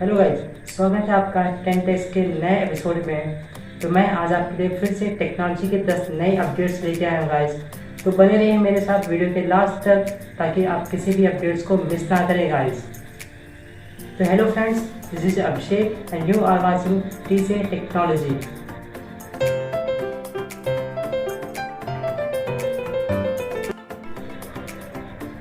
Hello guys, स्वागत है आपका 10 के नए एपिसोड में। तो मैं आज आपके लिए फिर से टेक्नोलॉजी के 10 नए अपडेट्स लेके आया हूँ गाइस। तो बने रहिए मेरे साथ वीडियो के लास्ट तक ताकि आप किसी भी अपडेट्स को मिस ना करें गाइस। तो hello friends, this is Abhishek and you are watching TC technology.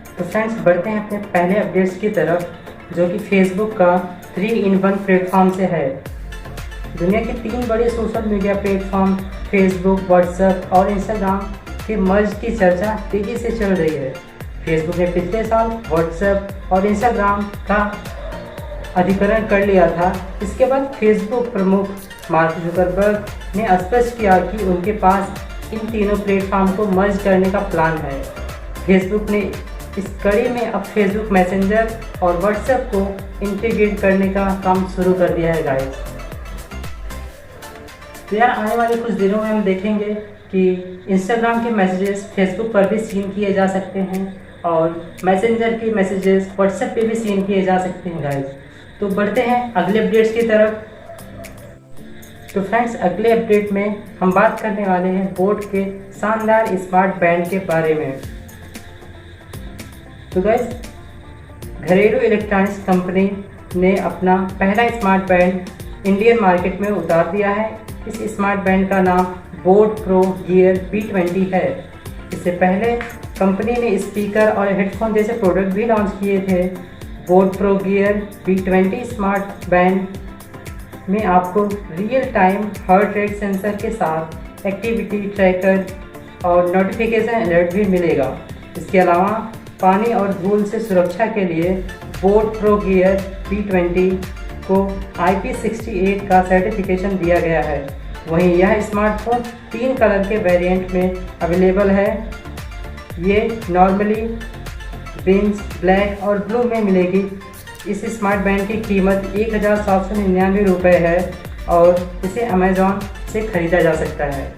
तो फ्रेंड्स, बढ़ते हैं अपने पहले अपडेट्स की तरफ, जो कि फेसबुक का 3-in-1 प्लेटफॉर्म से है। दुनिया के 3 बड़े social media platform Facebook, WhatsApp और इंस्टाग्राम के मर्ज की चर्चा तेजी से चल रही है। फेसबुक ने पिछले साल व्हाट्सएप और इंस्टाग्राम का अधिग्रहण कर लिया था। इसके बाद फेसबुक प्रमुख मार्क जुकरबर्ग ने स्पष्ट किया कि उनके पास इन तीनों प्लेटफॉर्म को मर्ज करने का प्लान है। फेसबुक ने इस कड़ी में अब फेसबुक मैसेंजर और व्हाट्सएप को इंटीग्रेट करने का काम शुरू कर दिया है गाइस। तो यार, आने वाले कुछ दिनों में हम देखेंगे कि इंस्टाग्राम के मैसेजेस फेसबुक पर भी सीन किए जा सकते हैं और मैसेंजर के मैसेजेस व्हाट्सएप पे भी सीन किए जा सकते हैं गाइस। तो बढ़ते हैं अगले अपडेट्स की तरफ। तो फ्रेंड्स, अगले अपडेट में हम बात करने वाले हैं बोट के शानदार स्मार्ट बैंड के बारे में। तो गाइस, घरेलू इलेक्ट्रॉनिक्स कंपनी ने अपना पहला स्मार्ट बैंड इंडियन मार्केट में उतार दिया है। इस स्मार्ट बैंड का नाम बोट प्रो गियर B20 है। इससे पहले कंपनी ने स्पीकर और हेडफोन जैसे प्रोडक्ट भी लॉन्च किए थे। Boat pro gear B20 smart band में आपको real time heart rate sensor के साथ एक्टिविटी ट्रैकर और नोटिफिकेशन अलर्ट भी मिलेगा। इसके अलावा पानी और धूल से सुरक्षा के लिए बोट प्रो गियर B20 को IP68 का सर्टिफिकेशन दिया गया है। वहीं यह स्मार्टफोन 3 कलर के वेरिएंट में अवेलेबल है। ये नॉर्मली, बीन्स, ब्लैक और ब्लू में मिलेगी। इस स्मार्ट बैंड की कीमत 1799 रुपये है और इसे अमेज़ॉन से ख़रीदा जा सकता है।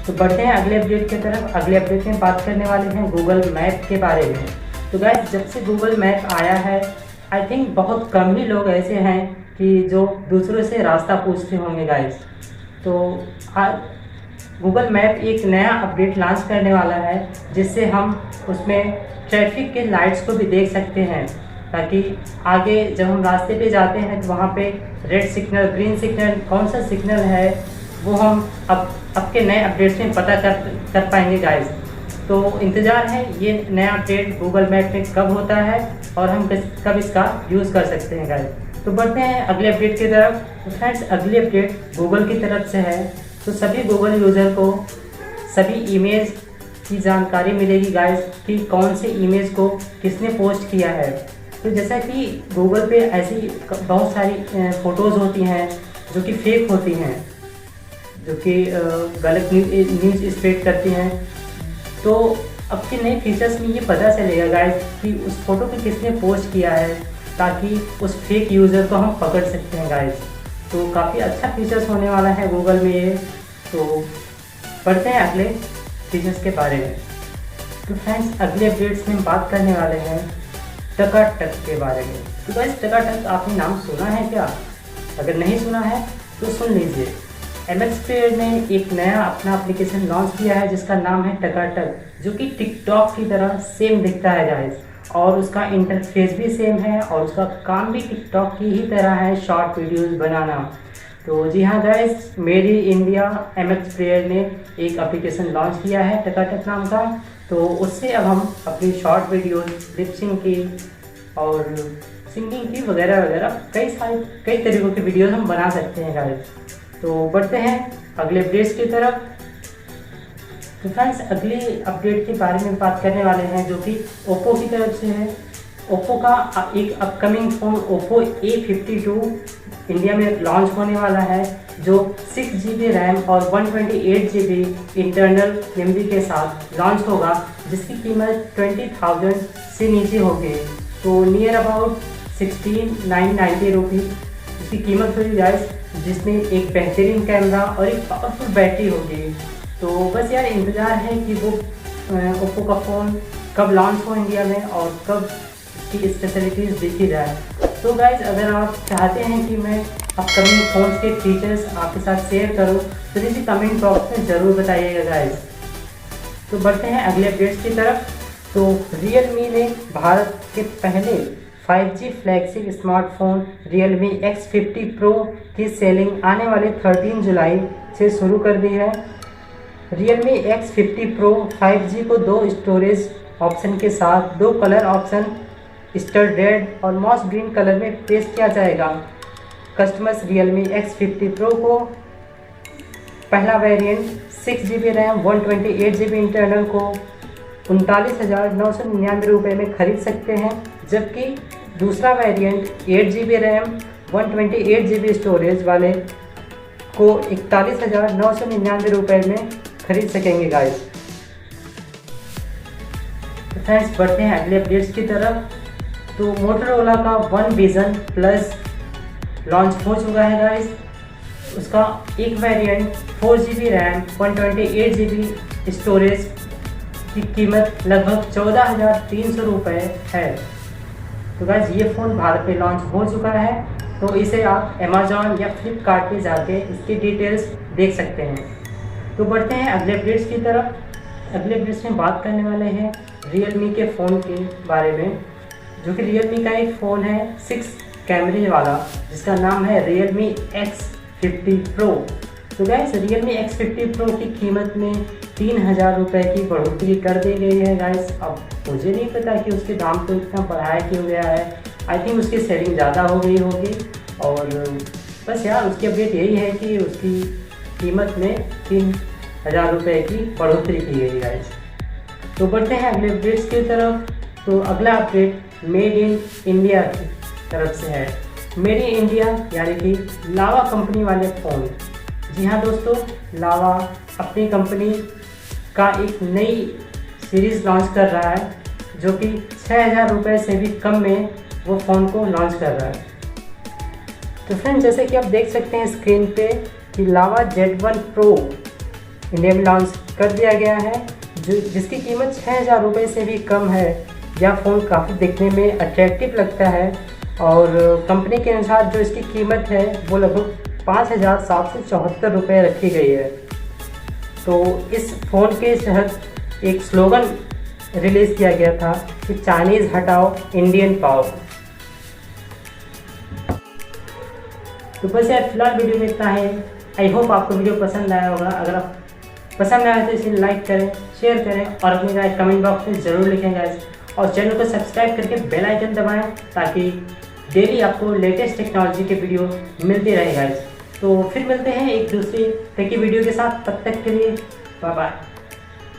तो बढ़ते हैं अगले अपडेट की तरफ। अगले अपडेट में बात करने वाले हैं गूगल मैप के बारे में। तो गाइस, जब से गूगल मैप आया है, आई थिंक बहुत कम ही लोग ऐसे हैं कि जो दूसरों से रास्ता पूछते होंगे गाइस। तो गूगल मैप एक नया अपडेट लॉन्च करने वाला है, जिससे हम उसमें ट्रैफिक के लाइट्स को भी देख सकते हैं, ताकि आगे जब हम रास्ते पे जाते हैं तो वहाँ पे रेड सिग्नल, ग्रीन सिग्नल, कौन सा सिग्नल है वो हम अब के नए अपडेट्स में पता कर पाएंगे गाइस। तो इंतज़ार है ये नया अपडेट गूगल मैप में कब होता है और हम कब इसका यूज़ कर सकते हैं गाइस। तो बढ़ते हैं अगले अपडेट की तरफ। तो फ्रेंड्स, अगली अपडेट गूगल की तरफ से है। तो सभी गूगल यूज़र को सभी इमेज की जानकारी मिलेगी गाइस कि कौन से इमेज को किसने पोस्ट किया है। तो जैसा कि गूगल पे ऐसी बहुत सारी फ़ोटोज़ होती हैं जो कि फेक होती हैं, जो कि गलत न्यूज़ स्प्रेड करती हैं। तो अब के नए फीचर्स में ये पता चलेगा गाइस कि उस फोटो को किसने पोस्ट किया है, ताकि उस फेक यूज़र को हम पकड़ सकते हैं गाइस। तो काफ़ी अच्छा फीचर्स होने वाला है गूगल में ये। तो पढ़ते हैं अगले फीचर्स के बारे में। तो फ्रेंड्स, अगले अपडेट्स में हम बात करने वाले हैं टकाटक के बारे में। तो गाइस, टकाटक आपने नाम सुना है क्या? अगर नहीं सुना है तो सुन लीजिए। MX Player ने एक नया अपना एप्लीकेशन लॉन्च किया है जिसका नाम है टकाटक, जो कि टिकटॉक की तरह सेम दिखता है गाइस, और उसका इंटरफेस भी सेम है और उसका काम भी टिकटॉक की ही तरह है, शॉर्ट वीडियोस बनाना। तो जी हाँ guys, made in India MX Player ने एक एप्लीकेशन लॉन्च किया है टकाटक नाम का। तो उससे अब हम अपनी शॉर्ट वीडियोस, लिपसिंग की और सिंगिंग की वगैरह वगैरह कई तरीक़ों की वीडियोस हम बना सकते हैं गाइस। तो बढ़ते हैं अगले अपडेट्स की तरफ। तो फ्रेंड्स, अगले अपडेट के बारे में बात करने वाले हैं जो कि ओप्पो की तरफ से है। ओप्पो का एक upcoming phone Oppo A52 India में लॉन्च होने वाला है, जो 6GB रैम और 128GB इंटरनल मेमोरी के साथ लॉन्च होगा, जिसकी कीमत 20,000 से नीचे होगी। तो नियर अबाउट 16,990 रुपीज़ इसकी कीमत होगी गाइस, जिसमें एक बेहतरीन कैमरा और एक पावरफुल बैटरी होगी। तो बस यार, इंतज़ार है कि वो ओप्पो का फ़ोन कब लॉन्च हो इंडिया में और कब इसकी स्पेशलिटीज़ दिखी जाए। तो गाइज अगर आप चाहते हैं कि मैं अपकमिंग फ़ोन्स के फीचर्स आपके साथ शेयर करूं तो नीचे कमेंट बॉक्स में ज़रूर बताइएगा गाइज। तो बढ़ते हैं अगले अपडेट्स की तरफ। तो Realme ने भारत के पहले 5G flagship smartphone Realme X50 Pro की सेलिंग आने वाले 13 जुलाई से शुरू कर दी है। Realme X50 Pro 5G को 2 स्टोरेज ऑप्शन के साथ 2 कलर ऑप्शन स्टर्ड रेड और मॉस ग्रीन कलर में पेश किया जाएगा। कस्टमर्स Realme X50 Pro को पहला variant 6GB RAM 128GB internal को 39,999 रुपये में खरीद सकते हैं, जबकि दूसरा variant 8GB RAM 128GB storage वाले को 41,999 रुपये में खरीद सकेंगे गाइस। तो फ्रेंड्स बढ़ते हैं अगले अपडेट्स की तरफ। तो मोटोरोला का वन विजन प्लस लॉन्च हो चुका है गाइस। उसका एक variant 4GB RAM 128GB storage की कीमत लगभग 14,300 रुपये है। तो गाइस ये फ़ोन भारत में लॉन्च हो चुका है, तो इसे आप अमेज़ॉन या फ्लिपकार्ट पे जाके इसकी डिटेल्स देख सकते हैं। तो बढ़ते हैं अगले अपडेट्स की तरफ। अगले अपडेट्स में बात करने वाले हैं Realme के फ़ोन के बारे में, जो कि Realme का एक फ़ोन है 6 कैमरे वाला, जिसका नाम है Realme X50 Pro। तो गाइस Realme X50 Pro की कीमत में 3,000 रुपये की बढ़ोतरी कर दी गई है गाइस। अब मुझे नहीं पता कि उसके दाम को इतना बढ़ाया क्यों गया है। आई थिंक उसकी सेलिंग ज़्यादा हो गई होगी, और बस यार उसकी अपडेट यही है कि उसकी कीमत में 3,000 रुपये की बढ़ोतरी की गई गाइस। तो बढ़ते हैं अगले अपडेट्स की तरफ। तो अगला अपडेट मेड इन इंडिया की तरफ से है। मेड इन इंडिया यानी कि लावा कंपनी वाले फ़ोन। जी हाँ दोस्तों, लावा अपनी कंपनी का एक नई सीरीज़ लॉन्च कर रहा है, जो कि 6,000 रुपये से भी कम में वो फ़ोन को लॉन्च कर रहा है। तो फ्रेंड्स जैसे कि आप देख सकते हैं स्क्रीन पे कि लावा Z1 Pro इंडिया में लॉन्च कर दिया गया है, जिसकी कीमत 6,000 रुपये से भी कम है। यह फ़ोन काफ़ी दिखने में अट्रैक्टिव लगता है, और कंपनी के अनुसार जो इसकी कीमत है वो लगभग 5,774 रुपये रखी गई है। तो इस फ़ोन के तहत एक स्लोगन रिलीज़ किया गया था कि चाइनीज़ हटाओ इंडियन पाओ। तो बस यार फिलहाल वीडियो में इतना है। आई होप आपको वीडियो पसंद आया होगा। अगर आप पसंद आया तो इसे लाइक करें, शेयर करें और अपनी राय कमेंट बॉक्स में ज़रूर लिखें गाइस। और चैनल को सब्सक्राइब करके बेल आइकन दबाएं, ताकि डेली आपको लेटेस्ट टेक्नोलॉजी के वीडियो मिलते रहे गाइस। तो फिर मिलते हैं एक दूसरी टेकी वीडियो के साथ। तब तक के लिए बाय बाय।